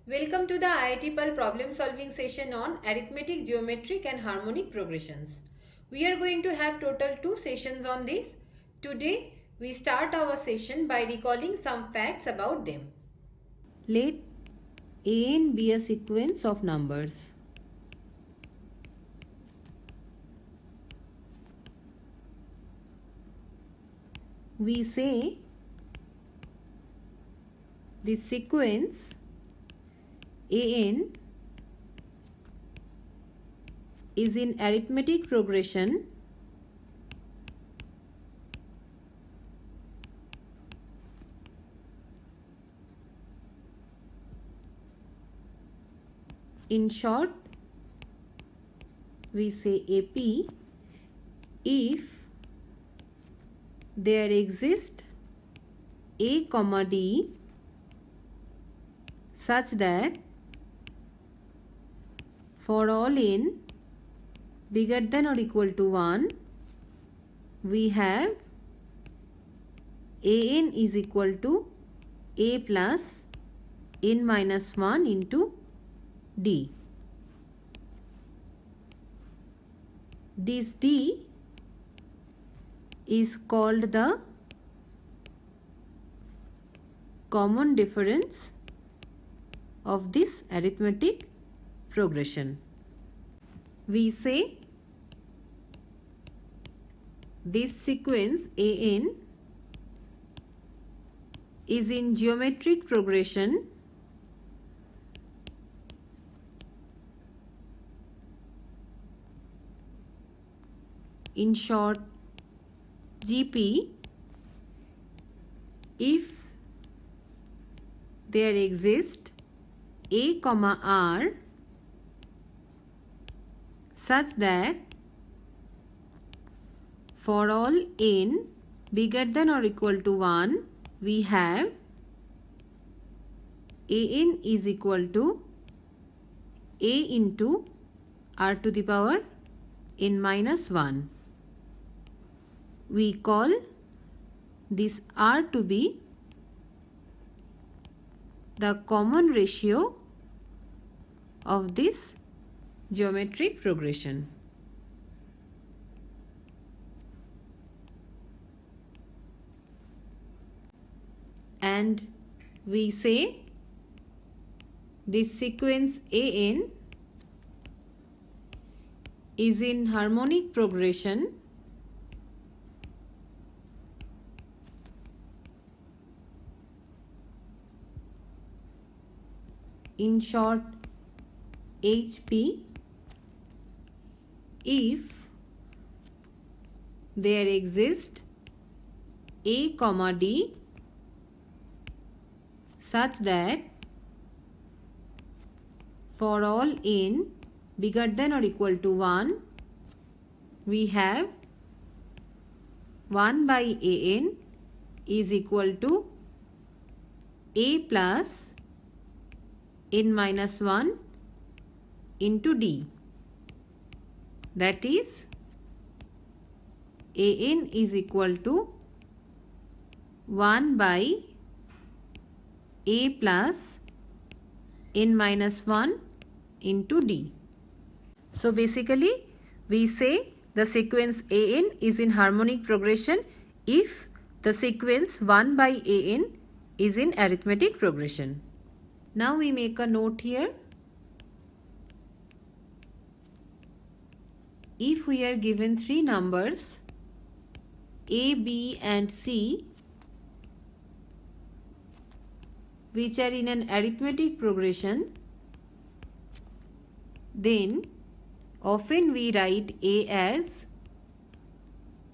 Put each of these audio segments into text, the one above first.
Welcome to the IIT PAL problem solving session on arithmetic, geometric and harmonic progressions. We are going to have total 2 sessions on this. Today we start our session by recalling some facts about them. Let n be a sequence of numbers. We say this sequence an is in arithmetic progression in short we say AP if there exists a comma d such that for all n bigger than or equal to 1 we have an is equal to a plus n minus 1 into d. This d is called the common difference of this arithmetic progression. We say this sequence an is in geometric progression in short GP if there exists a comma r such that for all n bigger than or equal to 1 we have an is equal to a into r to the power n minus 1. We call this r to be the common ratio of this geometric progression. And we say this sequence an is in harmonic progression in short HP if there exists a comma d such that for all n bigger than or equal to 1 we have 1 by an is equal to a plus n minus 1 into d. That is an is equal to 1 by a plus n minus 1 into d. So basically we say the sequence an is in harmonic progression if the sequence 1 by an is in arithmetic progression. Now we make a note here. If we are given 3 numbers a, b and c which are in an arithmetic progression, then often we write a as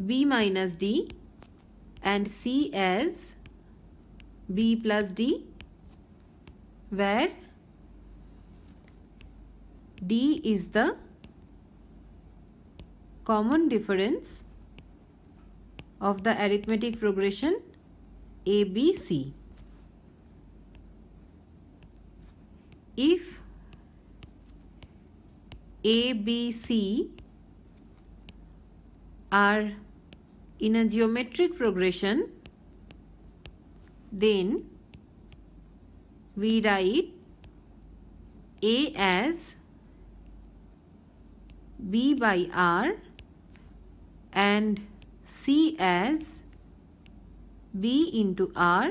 b minus d and c as b plus d, where d is the common difference of the arithmetic progression ABC. If A, B, C are in a geometric progression, then we write A as B by R and C as B into R,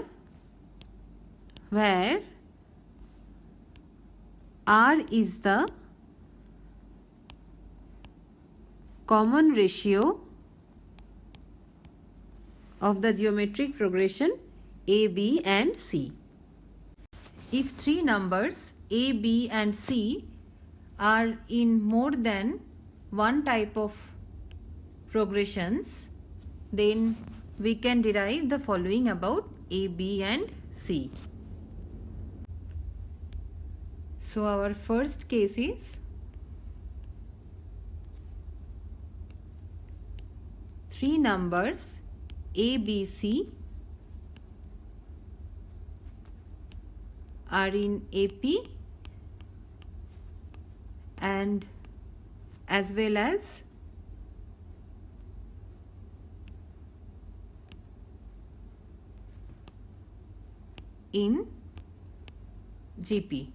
where R is the common ratio of the geometric progression A, B and C. If three numbers A, B and C are in more than one type of progressions, then we can derive the following about A, B and C. So our first case is three numbers A, B, C are in AP and as well as in GP.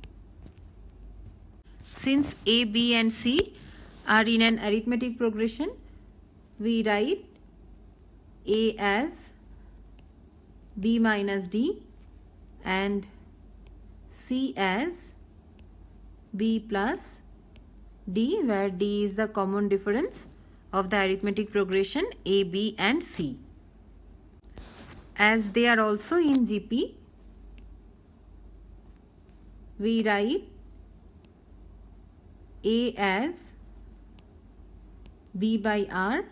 Since A, B and C are in an arithmetic progression, we write A as B minus D and C as B plus D, where D is the common difference of the arithmetic progression A, B and C. As they are also in GP, we write A as B by R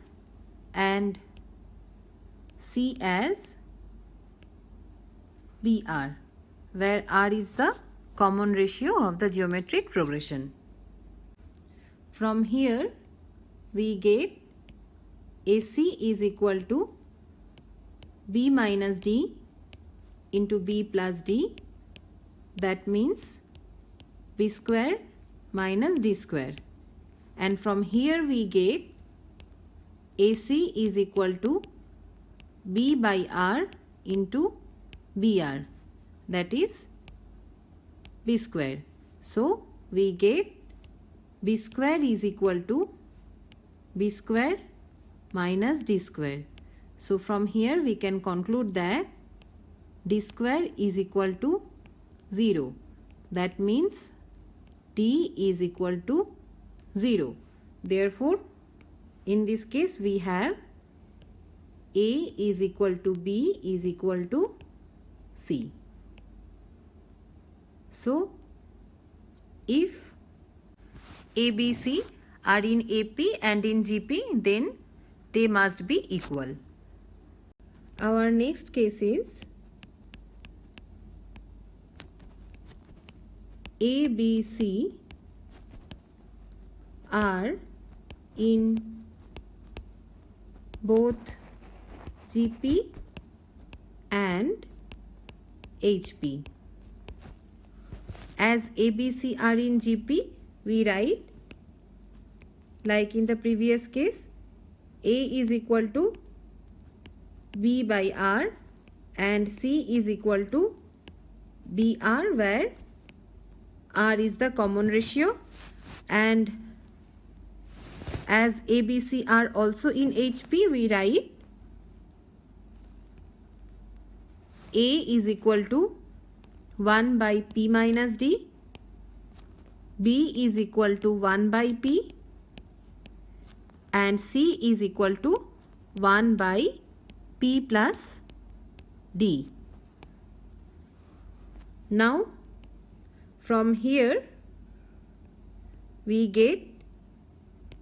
and C as BR, where R is the common ratio of the geometric progression. From here we get AC is equal to B minus D into B plus D, that means B square minus D square, and from here we get AC is equal to B by R into BR, that is B square. So we get B square is equal to B square minus D square. So from here we can conclude that D square is equal to 0. That means D is equal to 0. Therefore, in this case we have A is equal to B is equal to C. So, if A, B, C are in AP and in GP, then they must be equal. Our next case is A, B, C are in both GP and HP. As A, B, C are in GP, we write like in the previous case, A is equal to B by R and C is equal to BR, where R is the common ratio, and as A, B, C are also in HP, we write A is equal to 1 by P minus D, B is equal to 1 by P, and C is equal to 1 by P plus D. Now from here we get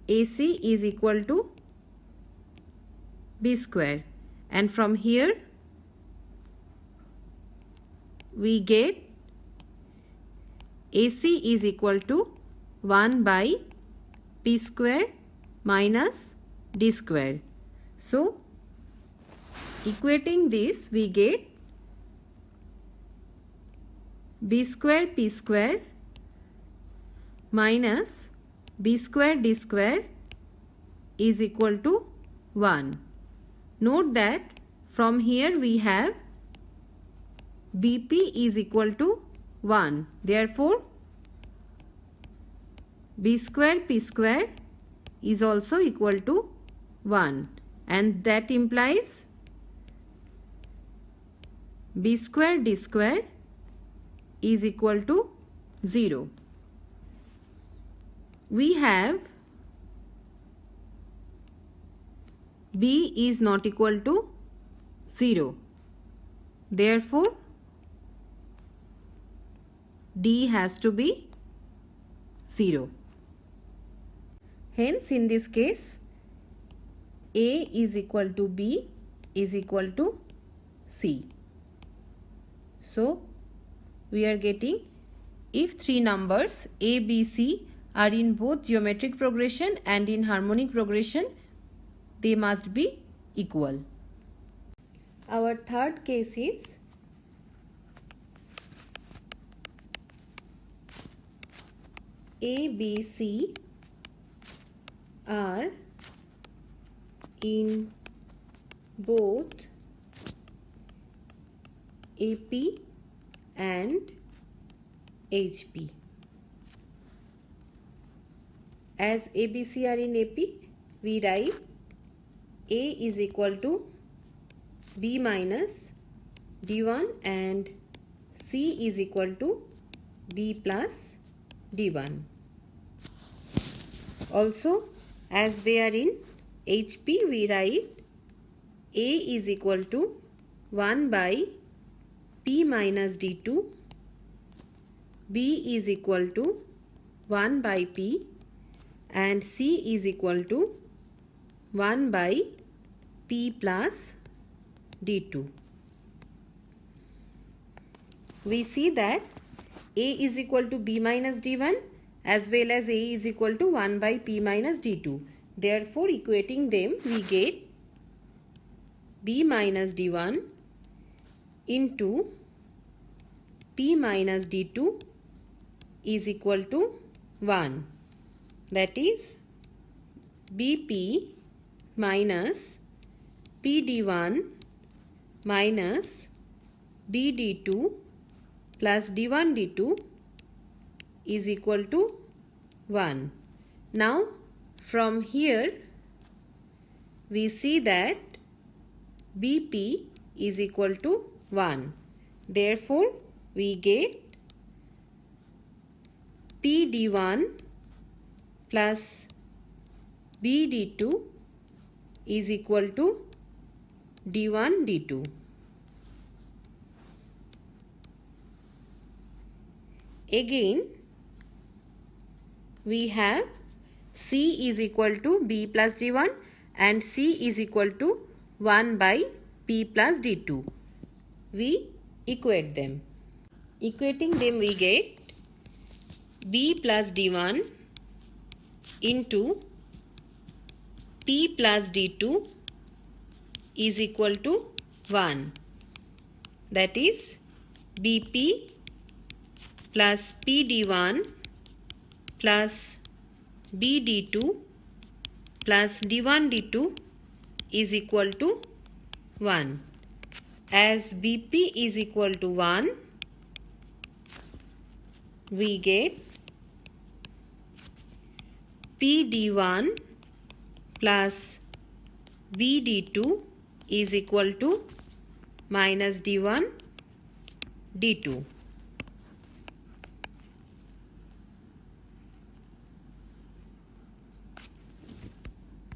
AC is equal to B square, and from here we get AC is equal to 1 by P square minus D square. So equating this, we get B square P square minus B square D square is equal to 1. Note that from here we have BP is equal to 1. Therefore, b square p square is also equal to 1, and that implies b square d square is equal to 0. We have b is not equal to 0. Therefore, d has to be 0. Hence, in this case, a is equal to b is equal to c. So, we are getting if three numbers a, b, c are in both geometric progression and in harmonic progression, they must be equal. Our third case is a, b, c are in both AP and HP. As ABC are in AP, we write A is equal to B minus D1 and C is equal to B plus D1. Also, as they are in HP, we write A is equal to 1 by P minus D2, B is equal to 1 by P, and C is equal to 1 by P plus D2. We see that A is equal to B minus D1 as well as A is equal to 1 by P minus D2. Therefore, equating them, we get B minus D1 into P minus D2 is equal to 1. That is BP minus PD1 minus BD2 plus D1D2 is equal to 1. Now, from here we see that BP is equal to 1. Therefore, we get PD1 plus BD2 is equal to D1D2. Again, we have C is equal to B plus D1 and C is equal to 1 by P plus D2. We equate them. Equating them, we get B plus D1 into P plus D2 is equal to 1. That is BP plus PD1 plus BD2 plus D1D2 is equal to 1. As BP is equal to 1, we get PD1 plus BD2 is equal to minus D1 D2.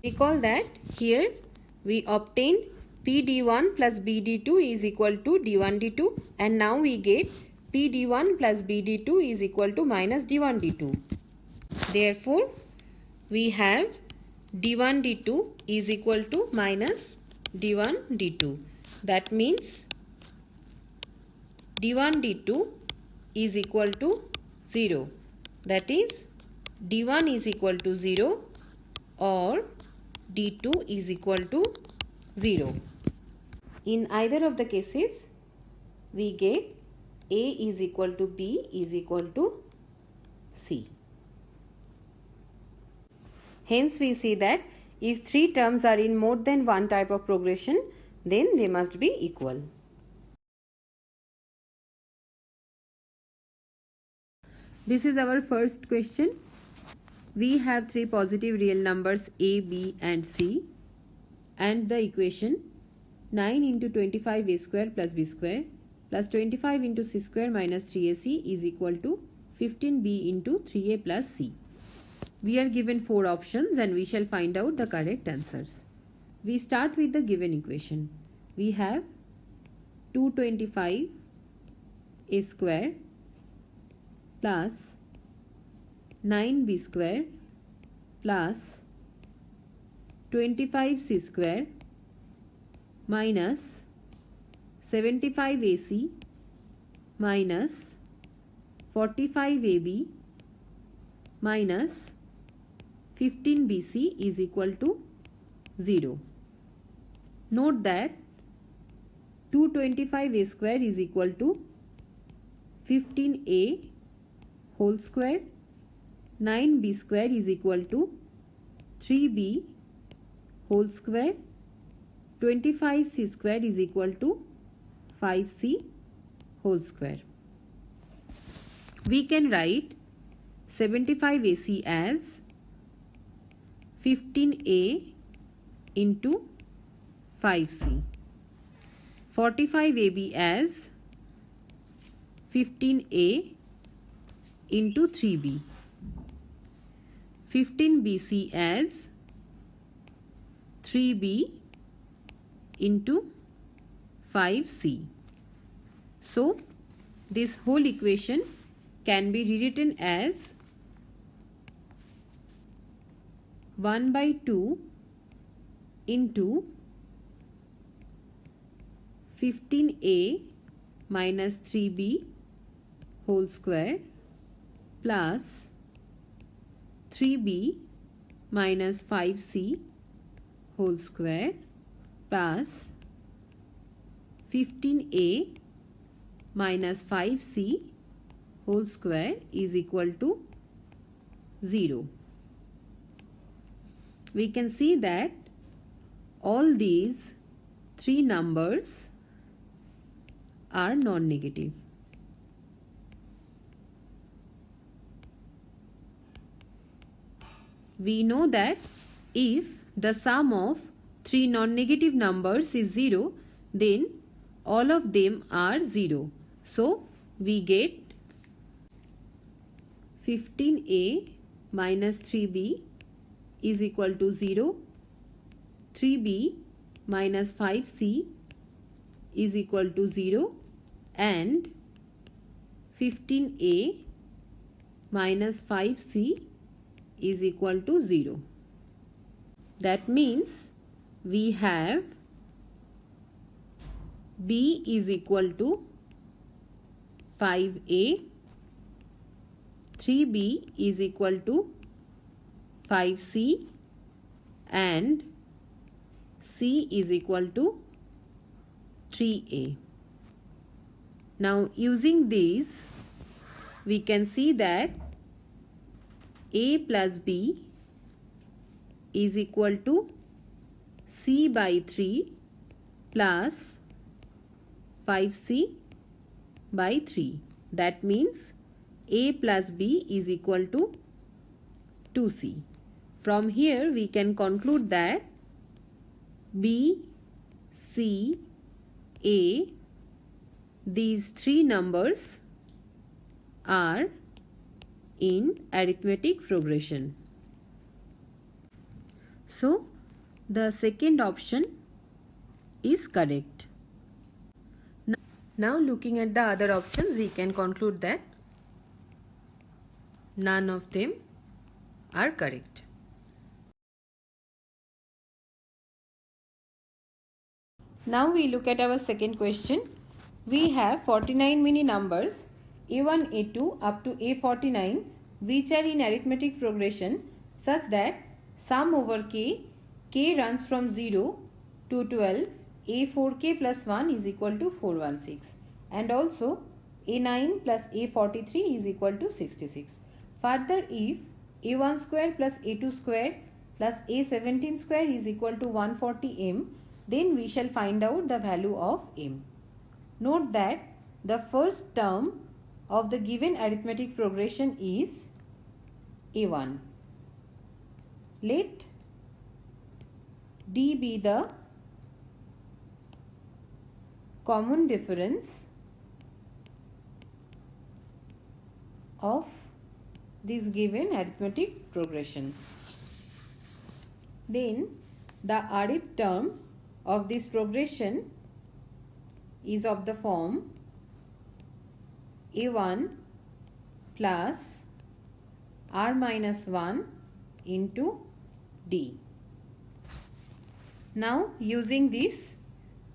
Recall that here we obtained PD1 plus BD2 is equal to D1D2, and now we get PD1 plus BD2 is equal to minus D1D2. Therefore, we have D1D2 is equal to minus D1D2. That means D1D2 is equal to 0. That is D1 is equal to 0 or D2 is equal to 0. In either of the cases, we get A is equal to B is equal to C. Hence, we see that if three terms are in more than one type of progression, then they must be equal. This is our first question. we have three positive real numbers a, b and c, and the equation 9 into 25a square plus b square plus 25 into c square minus 3ac is equal to 15b into 3a plus c. We are given four options and we shall find out the correct answers. We start with the given equation. We have 225a square plus 9b square plus 25c square minus 75ac minus 45ab minus 15bc is equal to 0. Note that 225a square is equal to 15a whole square, 9b square is equal to 3b whole square, 25c square is equal to 5c whole square. We can write 75ac as 15a into 5c, 45ab as 15a into 3b, 15bc as 3b into 5c. So this whole equation can be rewritten as 1 by 2 into 15a minus 3b whole square plus 3b minus 5c whole square plus 15a minus 5c whole square is equal to 0. We can see that all these three numbers are non-negative. We know that if the sum of three non-negative numbers is 0, then all of them are 0. So we get 15a minus 3b is equal to 0, 3b minus 5c is equal to 0, and 15a minus 5c is equal to 0. That means we have b is equal to 5a, 3b is equal to 5c, and c is equal to 3a. Now using these we can see that a plus b is equal to c by 3 plus 5c by 3. That means a plus b is equal to 2c. From here we can conclude that b, c, a, these three numbers are in arithmetic progression. So the second option is correct. Now looking at the other options, we can conclude that none of them are correct. Now we look at our second question. We have 49 many numbers A1, A2 up to A49 which are in arithmetic progression such that sum over k runs from 0 to 12, A4k plus 1 is equal to 416, and also A9 plus A43 is equal to 66. Further, if A1 square plus A2 square plus A17 square is equal to 140m, then we shall find out the value of m. Note that the first term of the given arithmetic progression is A1. let D be the common difference of this given arithmetic progression. Then the arith term of this progression is of the form a1 plus r minus 1 into d. Now using this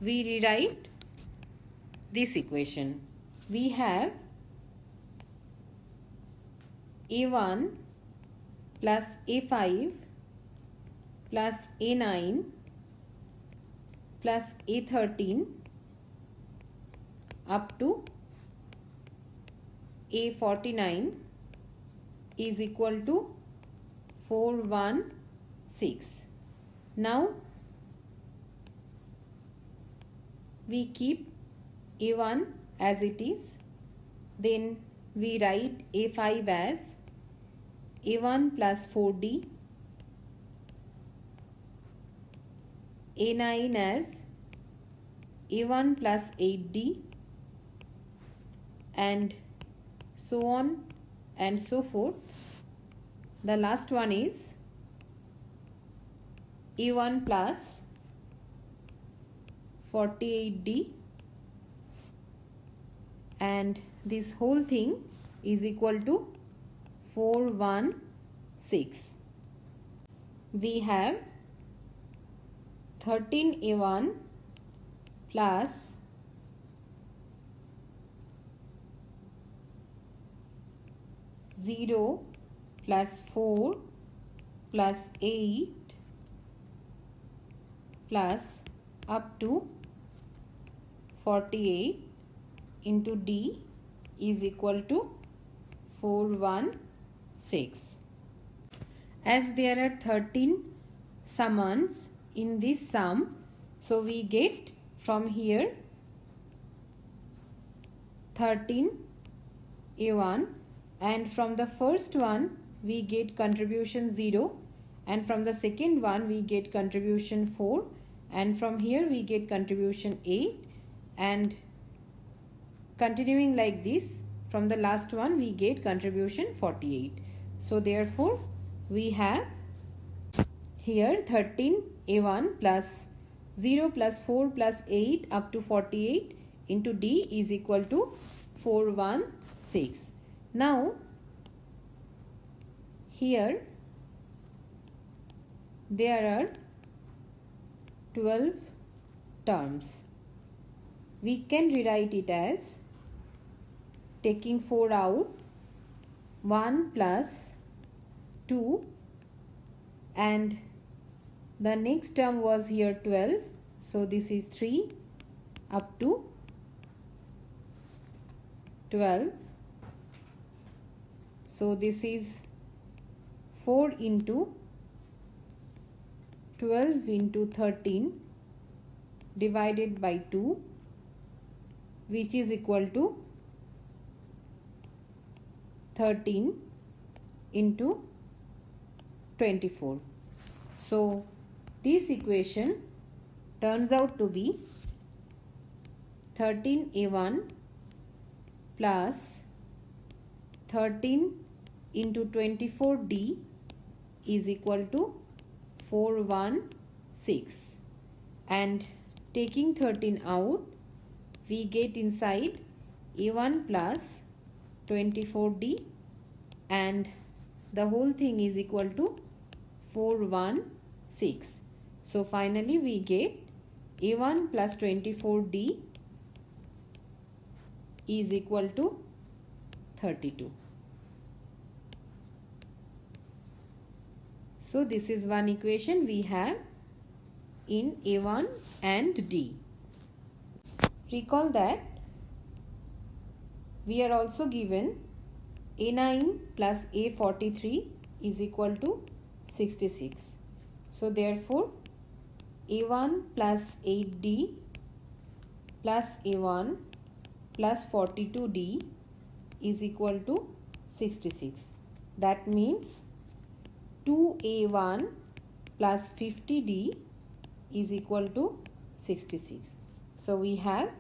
we rewrite this equation. We have a1 plus a5 plus a9 plus a13 up to a49 is equal to 416. Now we keep a1 as it is, then we write a5 as a1 plus 4d, a9 as a1 plus 8d, and so on and so forth. The last one is a1 plus 48d, and this whole thing is equal to 416. We have 13a1 plus 0 plus 4 plus 8 plus up to 48 into d is equal to 416. As there are 13 summands in this sum, so we get from here 13a1, and from the first one we get contribution 0, and from the second one we get contribution 4, and from here we get contribution 8, and continuing like this, from the last one we get contribution 48. So therefore we have here 13a1 plus 0 plus 4 plus 8 up to 48 into d is equal to 416. Now here there are 12 terms. We can rewrite it as, taking 4 out, 1 plus 2, and the next term was here 12, so this is 3 up to 12. So this is 4 into 12 into 13 divided by 2, which is equal to 13 into 24. So this equation turns out to be 13a1 plus 13 into 24d is equal to 416, and taking 13 out we get inside a1 plus 24d, and the whole thing is equal to 416. So finally we get a1 plus 24d is equal to 32. So this is one equation we have in a1 and d. Recall that we are also given a9 plus a43 is equal to 66. So therefore a1 plus 8d plus a1 plus 42d is equal to 66. That means 2a1 plus 50d is equal to 66. So we have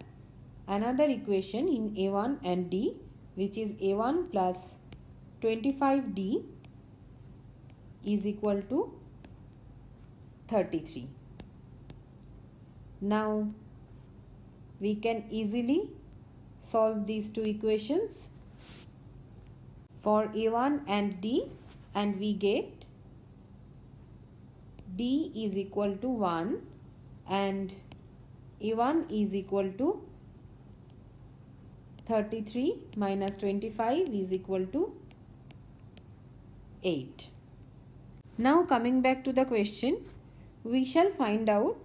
another equation in A1 and D, which is A1 plus 25d is equal to 33. Now we can easily solve these two equations for A1 and D, and we get D is equal to 1 and A1 is equal to 33 minus 25 is equal to 8. Now coming back to the question, we shall find out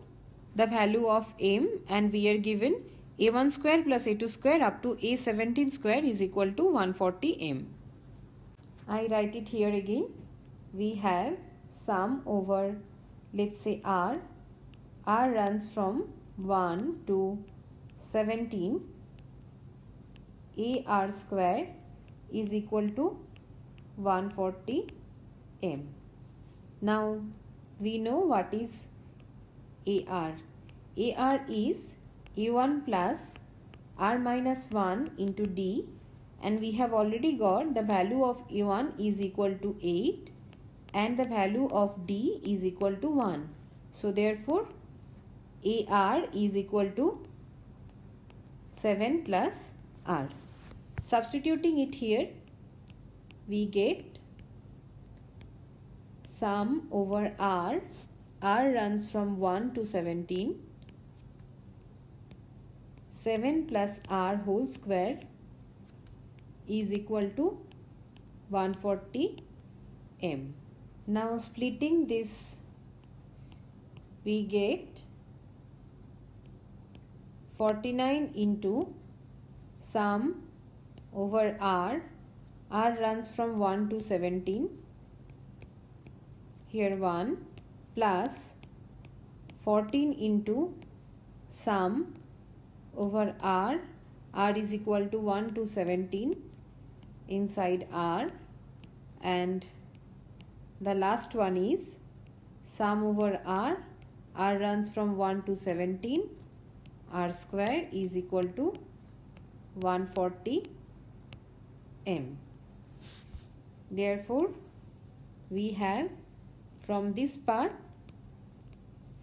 the value of m, and we are given a1 square plus a2 square up to a17 square is equal to 140 m. I write it here again. We have sum over, let's say r runs from 1 to 17, ar square is equal to 140 m. Now we know what is AR. AR is A1 plus R minus 1 into D, and we have already got the value of A1 is equal to 8 and the value of D is equal to 1. So therefore AR is equal to 7 plus R. Substituting it here, we get sum over R runs from 1 to 17, 7 plus R whole square is equal to 140 m. Now splitting this, we get 49 into sum over R runs from 1 to 17, here 1 plus 14 into sum over R is equal to 1 to 17 inside R, and the last one is sum over R runs from 1 to 17, R square is equal to 140 m. Therefore we have from this part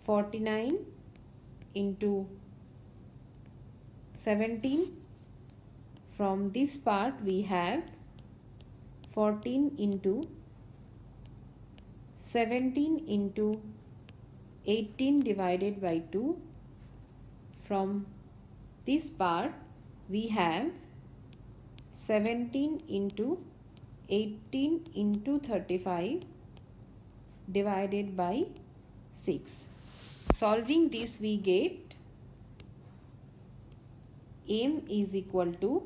49 into 17, from this part we have 14 into 17 into 18 divided by 2, from this part we have 17 into 18 into 35 divided by 6. Solving this, we get m is equal to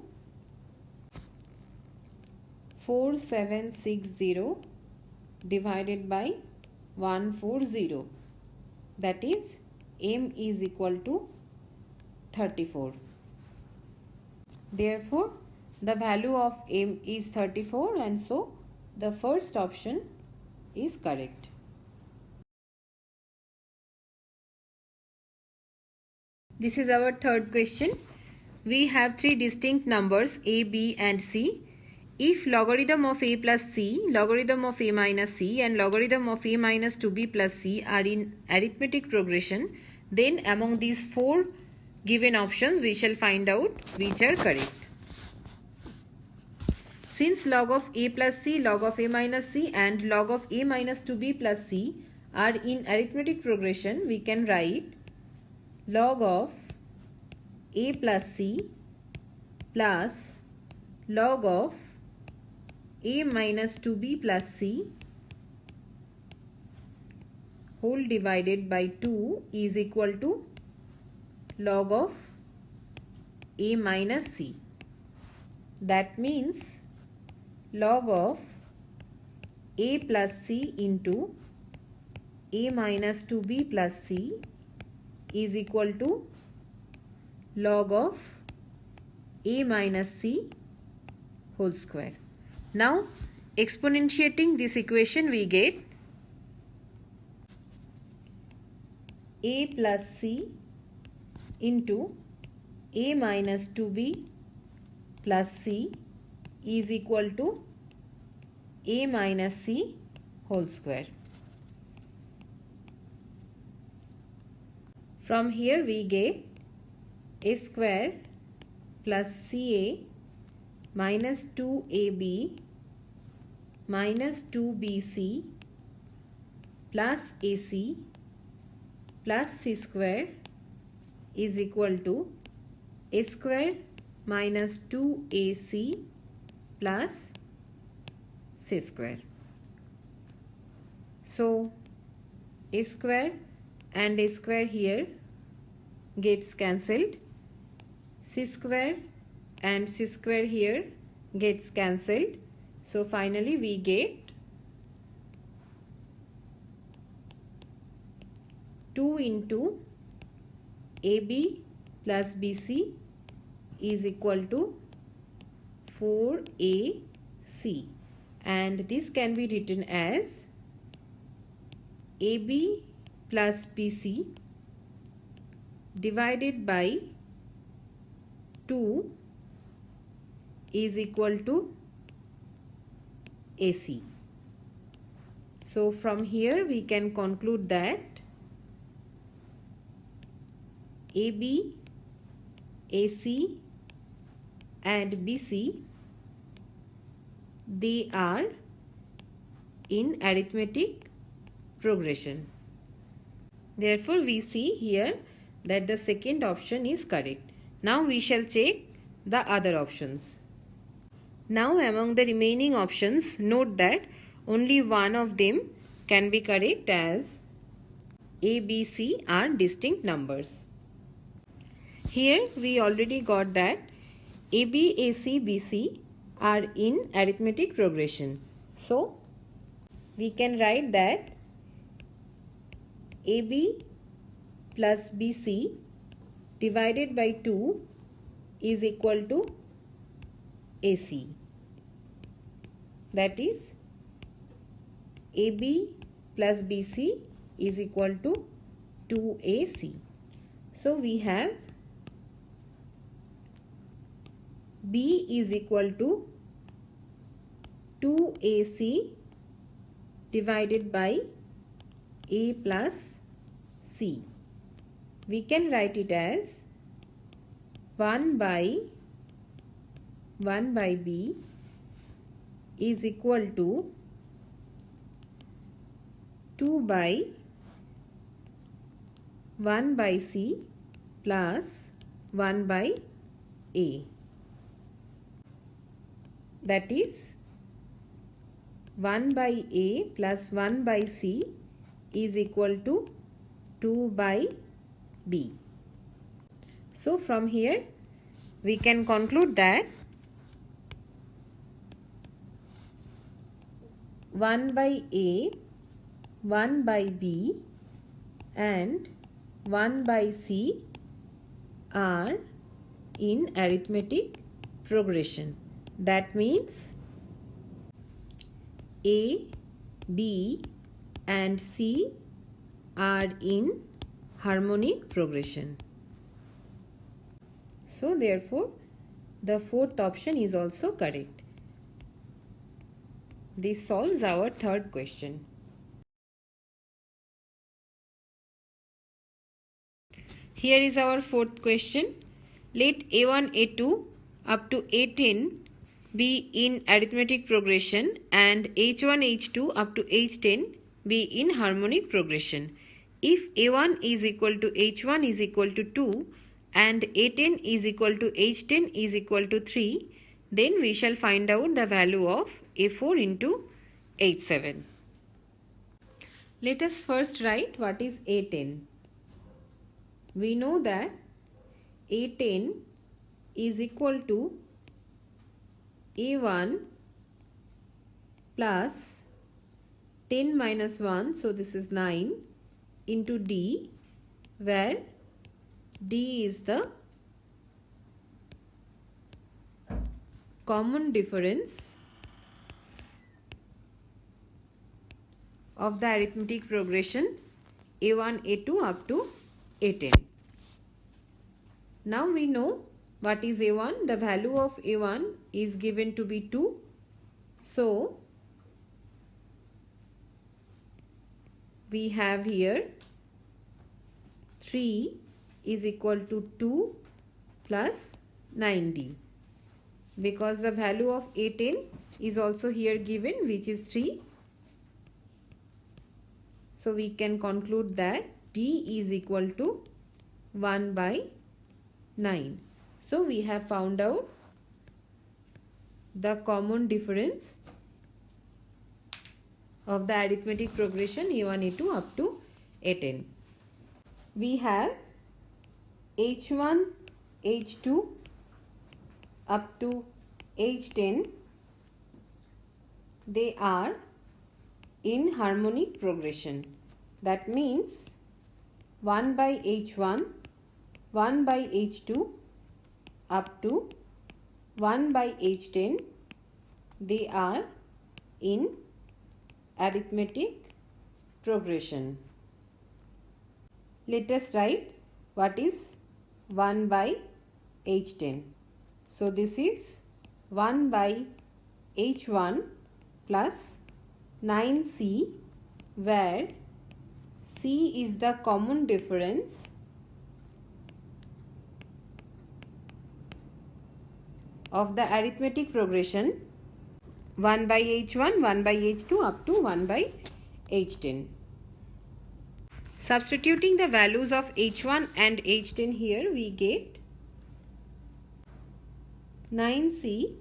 4760 divided by 140, that is m is equal to 34. Therefore the value of m is 34, and so the first option is correct. This is our third question. We have three distinct numbers a, b and c. If logarithm of a plus c, logarithm of a minus c and logarithm of a minus 2b plus c are in arithmetic progression, then among these four given options we shall find out which are correct. Since log of a plus c, log of a minus c and log of a minus 2b plus c are in arithmetic progression, we can write log of a plus c plus log of a minus 2b plus c whole divided by 2 is equal to log of a minus c. That means log of a plus c into a minus 2b plus c is equal to log of a minus c whole square. Now exponentiating this equation, we get a plus c into a minus 2b plus c is equal to a minus c whole square. From here we get a square plus ca minus 2ab minus 2bc plus ac plus c square is equal to a square minus 2ac plus c square. So a square and a square here gets cancelled, c square and c square here gets cancelled. So finally we get 2 into AB plus BC is equal to 4AC, and this can be written as AB plus BC divided by 2 is equal to AC. So from here we can conclude that AB, AC and BC, they are in arithmetic progression. Therefore we see here that the second option is correct. Now we shall check the other options. Now among the remaining options, note that only one of them can be correct, as A, B, C are distinct numbers. Here we already got that AB, AC, BC are in arithmetic progression. So we can write that AB plus BC divided by 2 is equal to AC. That is, AB plus BC is equal to 2AC. So we have B is equal to 2AC divided by A plus C. We can write it as 1 by B is equal to 2 by 1 by C plus 1 by A. That is, 1 by A plus 1 by C is equal to 2 by B. So from here we can conclude that 1 by A, 1 by B and 1 by C are in arithmetic progression. That means A, B and C are in harmonic progression. So therefore the fourth option is also correct. This solves our third question. Here is our fourth question. Let A1, A2 up to A10 be in arithmetic progression and H1, H2 up to H10 be in harmonic progression. If A1 is equal to H1 is equal to 2 and A10 is equal to H10 is equal to 3, then we shall find out the value of A4 into H7. Let us first write what is A10. We know that A10 is equal to A1 plus 10 minus 1, so this is 9, into D, where D is the common difference of the arithmetic progression A1, A2 up to A10. Now we know what is A1. The value of A1 is given to be 2. So we have here 3 is equal to 2 plus 9D, because the value of A10 is also here given, which is 3. So we can conclude that D is equal to 1 by 9. So we have found out the common difference of the arithmetic progression A1, A2 up to A10. We have H1, H2 up to H10. They are in harmonic progression. That means 1 by H1, 1 by H2 up to 1 by H10, they are in arithmetic progression. Let us write what is 1 by H10. So this is 1 by H1 plus 9C, where C is the common difference of the arithmetic progression 1 by H1, 1 by H2 up to 1 by H10. Substituting the values of H1 and H10 here, we get 9C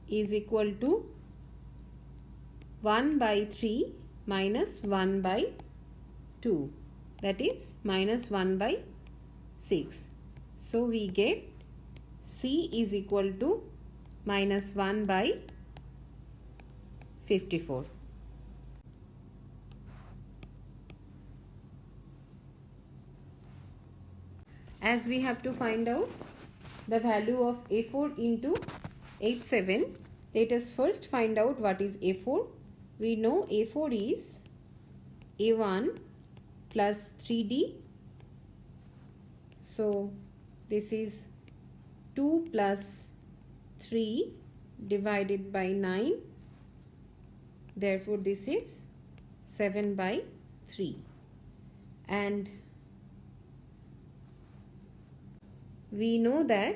is equal to 1 by 3 minus 1 by 2, that is minus 1 by 6. So we get C is equal to minus 1 by 54. As we have to find out the value of A4 into H7, let us first find out what is A4. We know A4 is A1 plus 3D. So this is 2 plus 3 divided by 9. Therefore this is 7 by 3. And we know that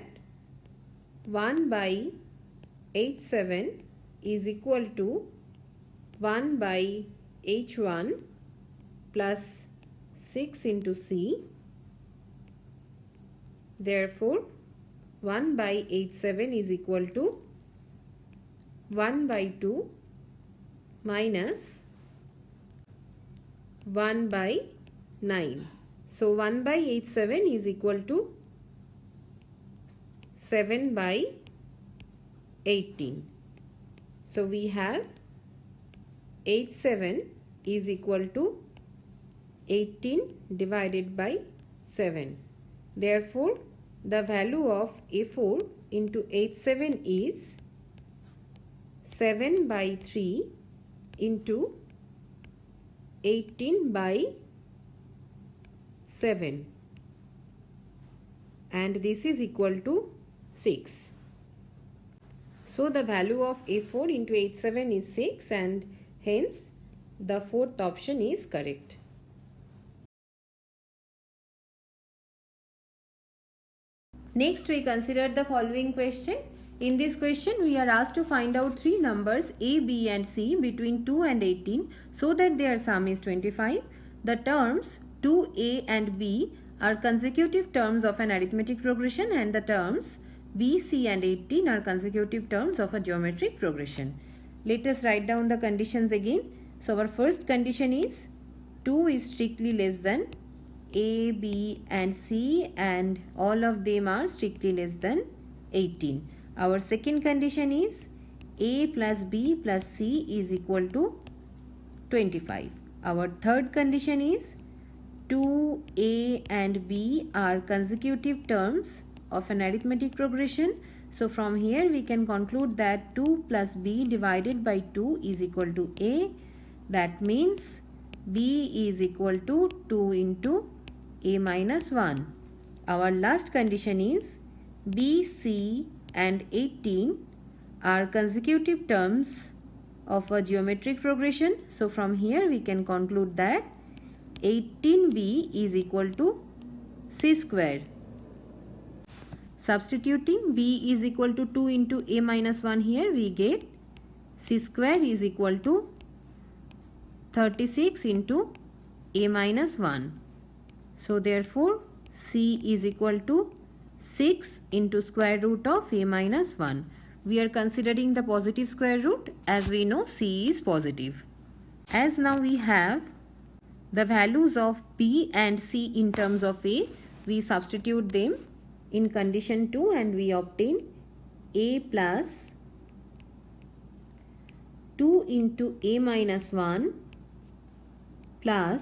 1 by H7 is equal to 1 by H1 plus 6 into C. Therefore 1 by H7 is equal to 1 by 2 minus 1 by 9. So 1 by H7 is equal to 7 by 18. So we have H7 is equal to 18 divided by 7. Therefore the value of A4 into H7 is 7 by 3 into 18 by 7, and this is equal to 6. So the value of A4 into H7 is 6, and hence the fourth option is correct. Next we consider the following question. In this question we are asked to find out three numbers A, B and C between 2 and 18 so that their sum is 25. The terms 2A and B are consecutive terms of an arithmetic progression, and the terms B, C and 18 are consecutive terms of a geometric progression. Let us write down the conditions again. So our first condition is 2 is strictly less than A, B and C, and all of them are strictly less than 18. Our second condition is A plus B plus C is equal to 25. Our third condition is 2A and B are consecutive terms of an arithmetic progression. So from here we can conclude that 2 plus B divided by 2 is equal to A. That means b is equal to 2 into a minus 1. Our last condition is b, c and 18 are consecutive terms of a geometric progression. So from here we can conclude that 18b is equal to c square. Substituting b is equal to 2 into a minus 1 here, we get c square is equal to 36 into a minus 1. So therefore c is equal to 6 into square root of a minus 1. We are considering the positive square root, as we know c is positive. As now we have the values of b and c in terms of a, we substitute them in condition 2 and we obtain a plus 2 into a minus 1 plus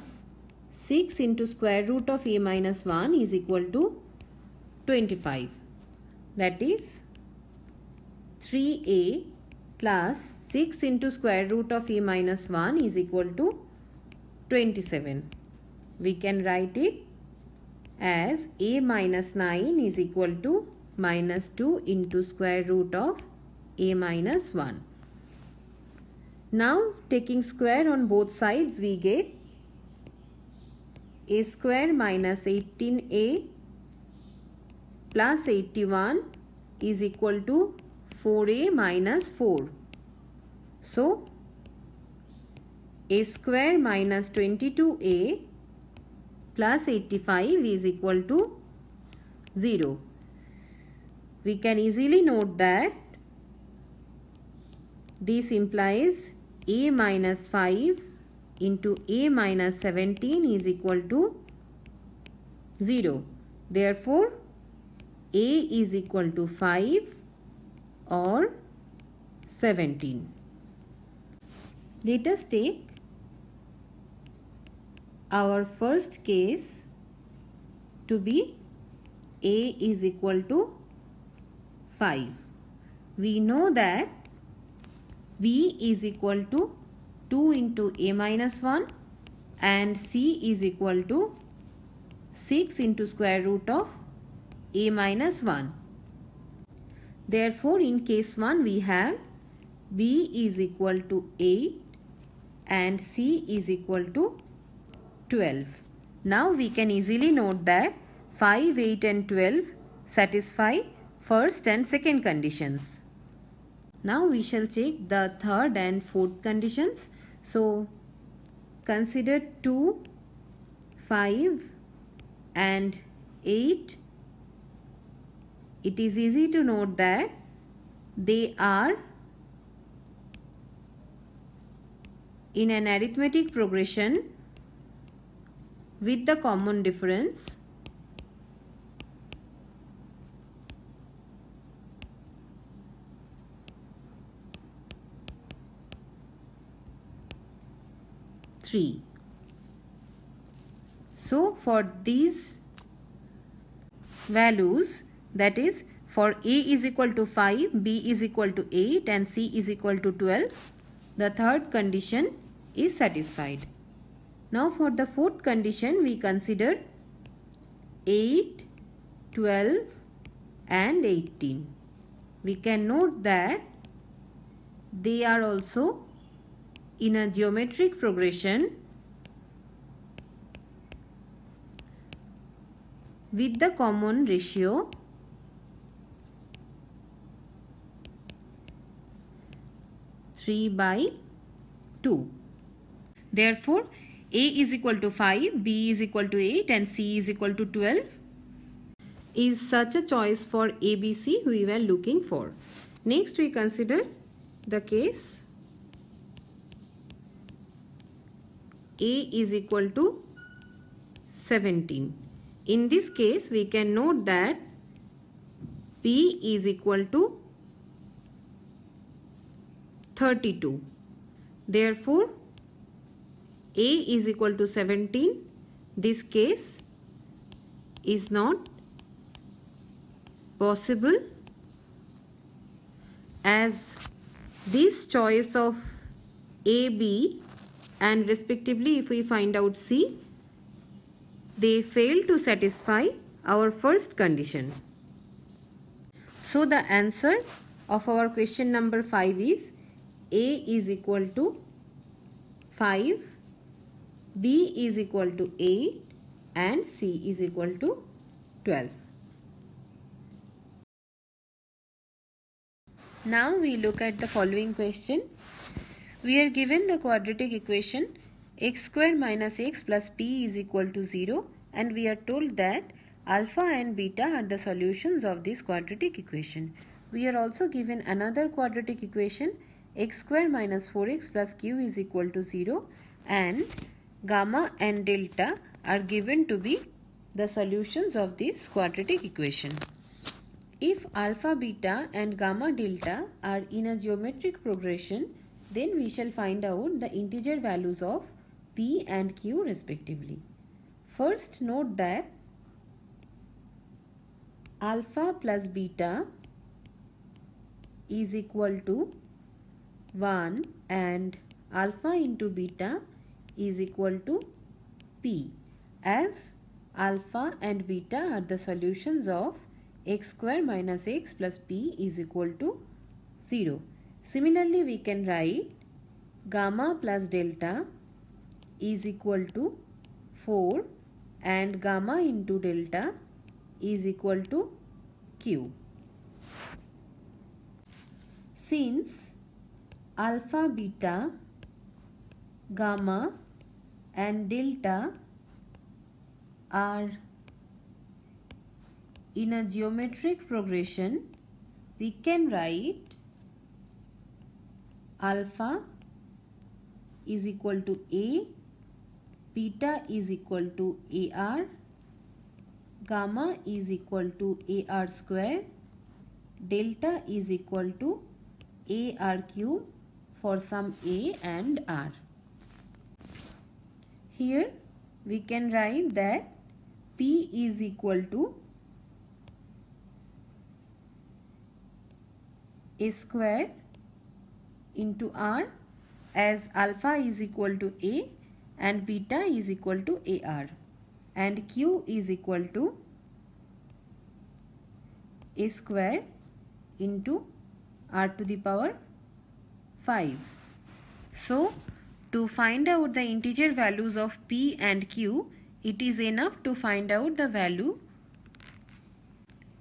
6 into square root of a minus 1 is equal to 25. That is 3a plus 6 into square root of a minus 1 is equal to 27. We can write it as a minus 9 is equal to minus 2 into square root of a minus 1. Now taking square on both sides, we get a square minus 18a plus 81 is equal to 4a minus 4. So a square minus 22a plus 85 is equal to 0. We can easily note that this implies a minus 5 into a minus 17 is equal to 0. Therefore a is equal to 5 or 17. Let us take our first case to be a is equal to 5. We know that b is equal to 2 into a minus 1 and c is equal to 6 into square root of a minus 1. Therefore in case 1 we have b is equal to 8 and c is equal to 12. Now we can easily note that 5, 8 and 12 satisfy first and second conditions. Now we shall check the third and fourth conditions. So consider 2, 5 and 8. It is easy to note that they are in an arithmetic progression with the common difference three. So for these values, that is for a is equal to 5, b is equal to 8 and c is equal to 12, the third condition is satisfied. Now for the fourth condition, we consider 8, 12 and 18. We can note that they are also in a geometric progression with the common ratio 3/2. Therefore a is equal to 5, b is equal to 8 and c is equal to 12 is such a choice for ABC we were looking for. Next we consider the case a is equal to 17. In this case we can note that b is equal to 32. Therefore a is equal to 17. This case is not possible, as this choice of AB and respectively if we find out C, they fail to satisfy our first condition. So the answer of our question number 5 is A is equal to 5, B is equal to 8 and C is equal to 12. Now we look at the following question. We are given the quadratic equation x square minus x plus p is equal to 0, and we are told that alpha and beta are the solutions of this quadratic equation. We are also given another quadratic equation x square minus 4x plus q is equal to 0, and gamma and delta are given to be the solutions of this quadratic equation. If alpha, beta and gamma, delta are in a geometric progression, then we shall find out the integer values of p and q respectively. First, note that alpha plus beta is equal to 1 and alpha into beta is equal to p, as alpha and beta are the solutions of x square minus x plus p is equal to 0. Similarly, we can write gamma plus delta is equal to 4 and gamma into delta is equal to q. Since alpha, beta, gamma and delta are in a geometric progression, we can write alpha is equal to A, beta is equal to AR, gamma is equal to AR square, delta is equal to AR cube for some A and R. Here we can write that P is equal to A square into R, as alpha is equal to A and beta is equal to AR, and Q is equal to A square into R to the power 5. So to find out the integer values of P and Q, it is enough to find out the value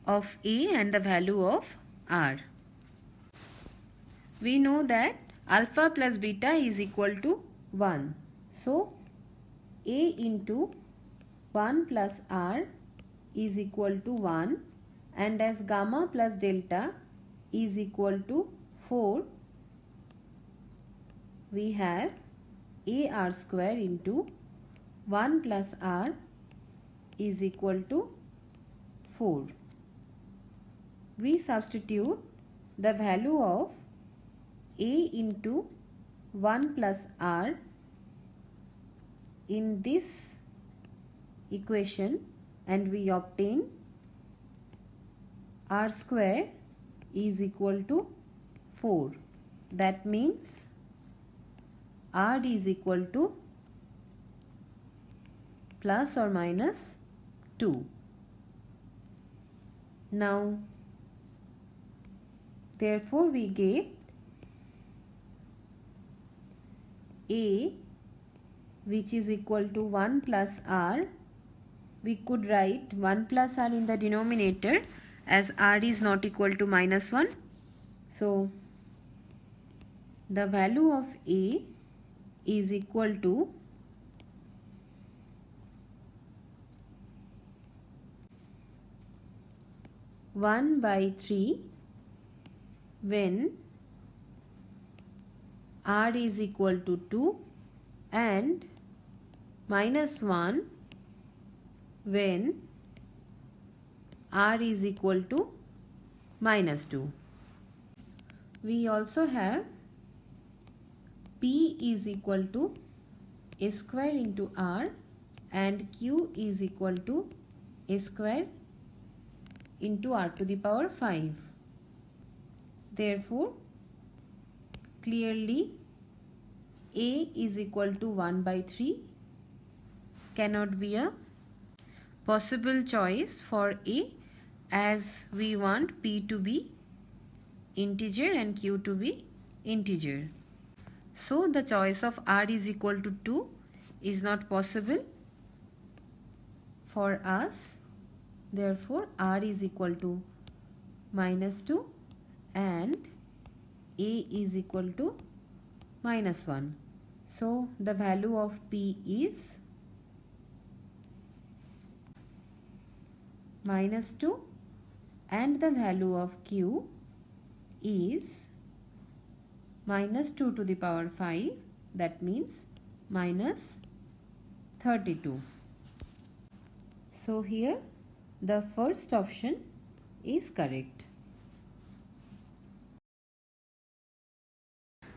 of A and the value of R. We know that alpha plus beta is equal to 1. So A into 1 plus R is equal to 1, and as gamma plus delta is equal to 4, we have AR square into 1 plus R is equal to 4. We substitute the value of A into 1 plus R in this equation and we obtain R square is equal to 4. That means R is equal to plus or minus 2. Now, therefore we get A, which is equal to 1 plus R. We could write 1 plus R in the denominator, as R is not equal to minus 1. So the value of A is equal to 1 by 3 when R is equal to 2 and minus 1 when R is equal to minus 2. We also have P is equal to A square into R and Q is equal to A square into R to the power 5. Therefore, clearly a is equal to 1 by 3 cannot be a possible choice for a, as we want p to be integer and q to be integer. So the choice of r is equal to 2 is not possible for us. Therefore r is equal to -2 and a is equal to -1. So the value of p is -2 and the value of q is -2 to the power 5, that means -32. So here the first option is correct.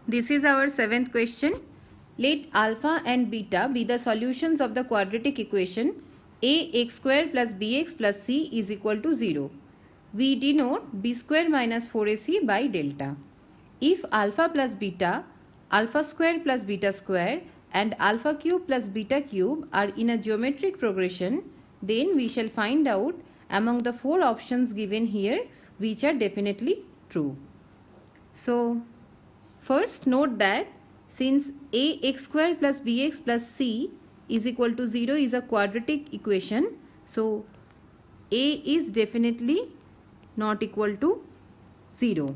This is our 7th question. Let alpha and beta be the solutions of the quadratic equation ax square plus bx plus c is equal to 0. We denote b square minus 4ac by delta. If alpha plus beta, alpha square plus beta square and alpha cube plus beta cube are in a geometric progression, then we shall find out among the 4 options given here which are definitely true. So first note that since ax square plus bx plus c is equal to 0 is a quadratic equation, so a is definitely not equal to 0.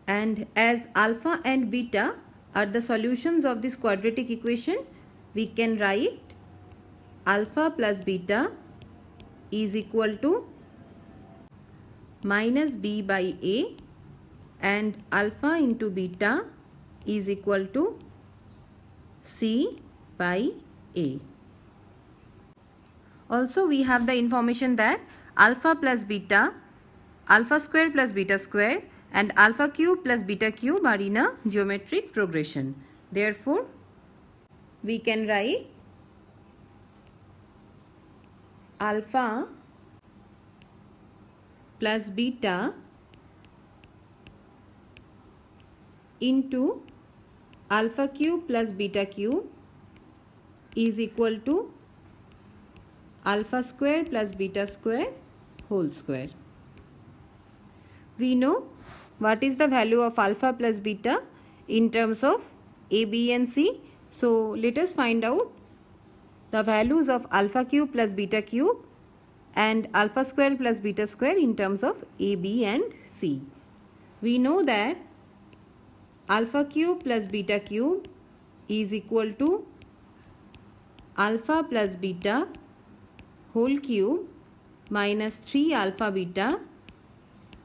And as alpha and beta are the solutions of this quadratic equation, we can write alpha plus beta is equal to minus b by a and alpha into beta is equal to c by a. Also we have the information that alpha plus beta, alpha square plus beta square and alpha cube plus beta cube are in a geometric progression. Therefore we can write alpha plus beta into alpha cube plus beta cube is equal to alpha square plus beta square whole square. We know what is the value of alpha plus beta in terms of a, b and c. So let us find out the values of alpha cube plus beta cube and alpha square plus beta square in terms of a, b and c. We know that alpha cube plus beta cube is equal to alpha plus beta whole cube minus 3 alpha beta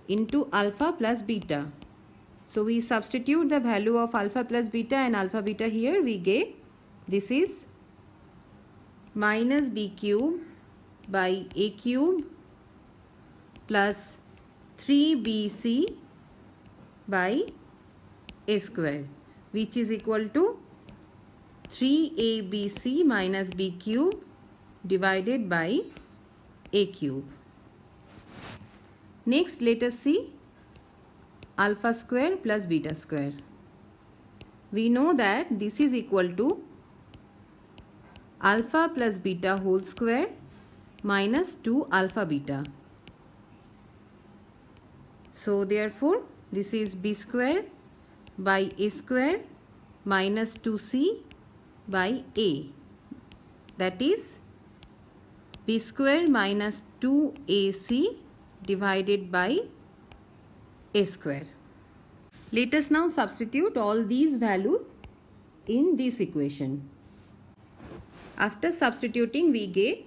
into alpha plus beta. So we substitute the value of alpha plus beta and alpha beta here. We get this is minus b cube by a cube plus 3bc by a square, which is equal to 3abc minus b cube divided by a cube. Next let us see alpha square plus beta square. We know that this is equal to alpha plus beta whole square minus 2 alpha beta. So therefore this is b square by a square minus 2c by a, that is b square minus 2ac divided by a square. Let us now substitute all these values in this equation. After substituting we get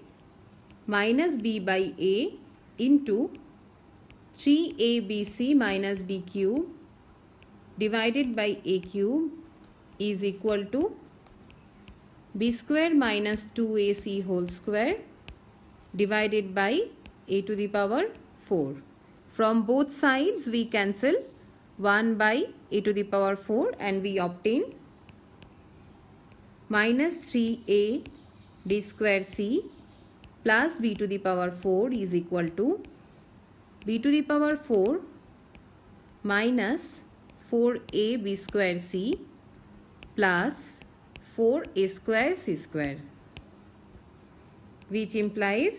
minus b by a into 3abc minus b cube divided by a cube is equal to b square minus 2ac whole square divided by a to the power 4. From both sides we cancel 1 by a to the power 4 and we obtain minus 3a b square c plus b to the power 4 is equal to b to the power 4 minus 4ab square c plus 4a square c square, which implies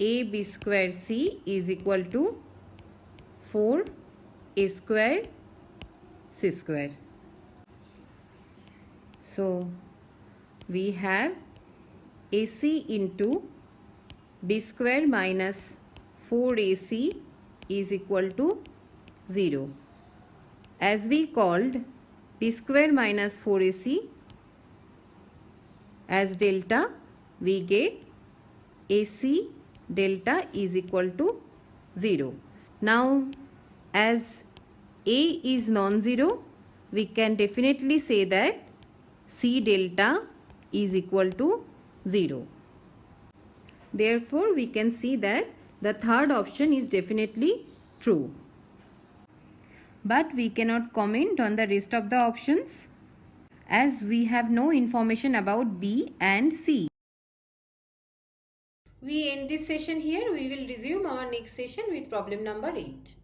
ab square c is equal to 4a square c square. So we have ac into b square minus 4ac is equal to 0. As we called b square minus 4ac as delta, we get ac delta is equal to 0. Now as a is non-zero, we can definitely say that c delta is equal to 0. Therefore, we can see that the third option is definitely true. But we cannot comment on the rest of the options as we have no information about B and C. We end this session here. We will resume our next session with problem number 8.